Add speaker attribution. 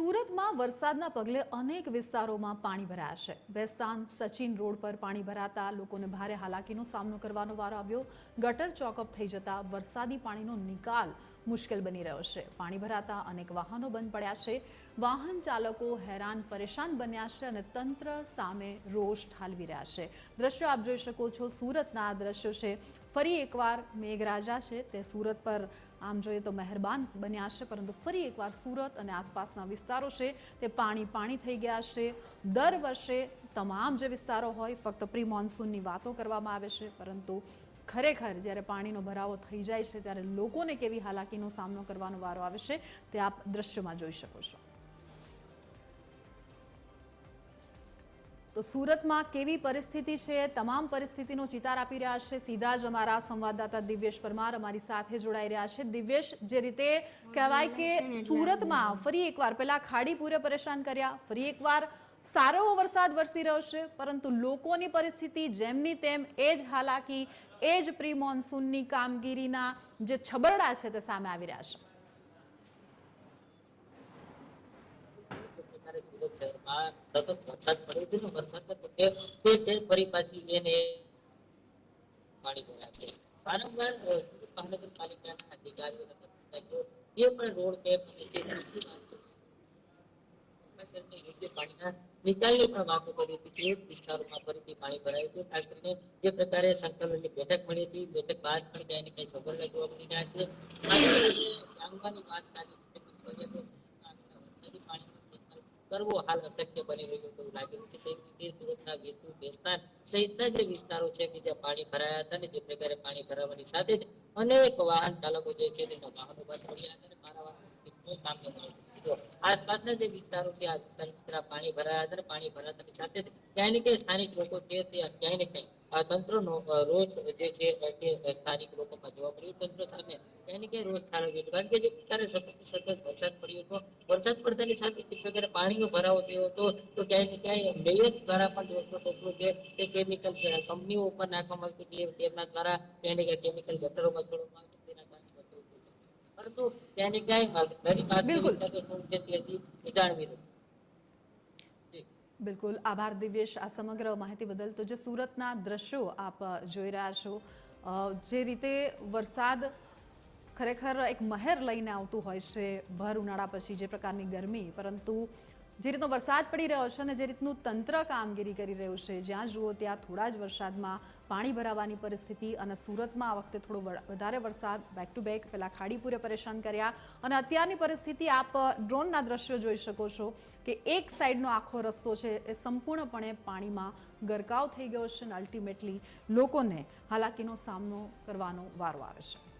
Speaker 1: સુરતમાં વરસાદના પગલે અનેક વિસ્તારોમાં પાણી ભરાયા છે। બેસ્તાન સચિન રોડ પર પાણી ભરાતા લોકોને ભારે હાલાકીનો સામનો કરવાનો વારો આવ્યો। ગટર ચોકઅપ થઈ જતા વરસાદી પાણીનો નિકાલ મુશ્કેલ બની રહ્યો છે। પાણી ભરાતા અનેક વાહનો બંધ પડ્યા છે। વાહન ચાલકો હેરાન પરેશાન બન્યા છે અને તંત્ર સામે રોષ ઠાલવી રહ્યા છે। દ્રશ્યો આપ જોઈ શકો છો, સુરતના આ દ્રશ્યો છે। ફરી એકવાર મેઘરાજા છે તે સુરત પર આમ જોઈએ તો મહેરબાન બન્યા છે, પરંતુ ફરી એકવાર સુરત અને આસપાસના વિસ્તારો છે તે પાણી થઈ ગયા છે। દર વર્ષે તમામ જે વિસ્તારો હોય ફક્ત પ્રી મોન્સૂનની વાતો કરવામાં આવે છે, પરંતુ ખરેખર જ્યારે પાણીનો ભરાવો થઈ જાય છે ત્યારે લોકોને કેવી હાલાકીનો સામનો કરવાનો વારો આવે છે તે આપ દ્રશ્યોમાં જોઈ શકો છો। તો સુરતમાં કેવી પરિસ્થિતિ છે, તમામ પરિસ્થિતિનો ચિતાર આપી રહ્યા છે સીધા જ અમારા સંવાદદાતા દિવ્યેશ પરમાર અમારી સાથે જોડાઈ રહ્યા છે। દિવ્યેશ, જે રીતે કહેવાય કે સુરતમાં ફરી એકવાર પેલા ખાડીપુરે પરેશાન કર્યા, ફરી એકવાર સારો એવો વરસાદ વરસી રહ્યો છે, પરંતુ લોકોની પરિસ્થિતિ જેમની તેમ એ જ હાલાકી, એ જ પ્રી મોન્સૂનની કામગીરીના જે છબરડા છે તે સામે આવી રહ્યા છે।
Speaker 2: સુરત શહેરમાં સતત વરસાદ પડ્યો હતો ને વરસાદના પગલે ફરી પાછી એને પાણી ભરાયા છે। વારંવાર સુરત મહાનગરપાલિકાના અધિકારીઓ એ પણ રોડ મેપ પાણીના નિકાલની પણ વાતો કરી હતી। એક વિસ્તારોમાં ફરીથી પાણી ભરાયું છે। ખાસ કરીને જે પ્રકારે સંકલનની બેઠક મળી હતી, બેઠક બાદ પણ ક્યાંય ને ક્યાંય છબરડા જોવા મળી રહ્યા છે। જાણવાની વાત પાણી કરવો હાલ અશક્ય બની રહ્યું એવું લાગી રહ્યું છે। તેવી રીતે સુરતના વીરપુર, બેસ્તાન સહિતના જે વિસ્તારો છે કે જ્યાં પાણી ભરાયા હતા ને જે પ્રકારે પાણી ભરાવાની સાથે જ અનેક વાહન ચાલકો જે છે તેના વાહનો બંધ પડ્યા હતા અને આસપાસના જે વિસ્તારો છે આ વિસ્તારમાં પાણી ભરાયા હતા। પાણી ભરાતાની સાથે જ ક્યાંય ને ક્યાંય સ્થાનિક લોકો છે તે ક્યાંય ને ક્યાંય તંત્રનો રોષ જે છે કે સ્થાનિક લોકોમાં જોવા મળ્યું। તંત્ર સામે ક્યાંય ને ક્યાંય રોષ ઠાલવ્યો હતો, કારણ કે જે પ્રકારે સતત વરસાદ પડ્યો હતો, વરસાદ પડતાની સાથે જે પ્રકારે પાણીનો ભરાવો થયો હતો તો ક્યાંય ને ક્યાંય મેયર દ્વારા પણ જે તે કેમિકલ કંપનીઓ ઉપર નાખવામાં આવતી તેમના દ્વારા ક્યાંય ને ક્યાંય કેમિકલ ગટરોમાં છોડવામાં આવતું, તેના કારણે પરંતુ ક્યાંય ને ક્યાંય દરેક આદમી
Speaker 1: બિલકુલ
Speaker 2: વિસ્તાર શું છે તે જાણવી હતી।
Speaker 1: બિલકુલ આભાર દિવ્યેશ આ સમગ્ર માહિતી બદલ। તો જે સુરતના દ્રશ્યો આપ જોઈ રહ્યા છો, જે રીતે વરસાદ ખરેખર એક મહેર લઈને આવતું હોય છે ભર ઉનાળા પછી, જે પ્રકારની ગરમી, પરંતુ જે રીતનો વરસાદ પડી રહ્યો છે અને જે રીતનું તંત્ર કામગીરી કરી રહ્યું છે, જ્યાં જુઓ ત્યાં થોડા જ વરસાદમાં પાણી ભરાવાની પરિસ્થિતિ, અને સુરતમાં આ વખતે થોડો વધારે વરસાદ બેક ટુ બેક પેલા ખાડીપુરે પરેશાન કર્યા, અને અત્યારની પરિસ્થિતિ આપ ડ્રોનના દ્રશ્યો જોઈ શકો છો કે એક સાઈડનો આખો રસ્તો છે એ સંપૂર્ણપણે પાણીમાં ગરકાવ થઈ ગયો છે અને અલ્ટિમેટલી લોકોને હાલાકીનો સામનો કરવાનો વારો આવે છે।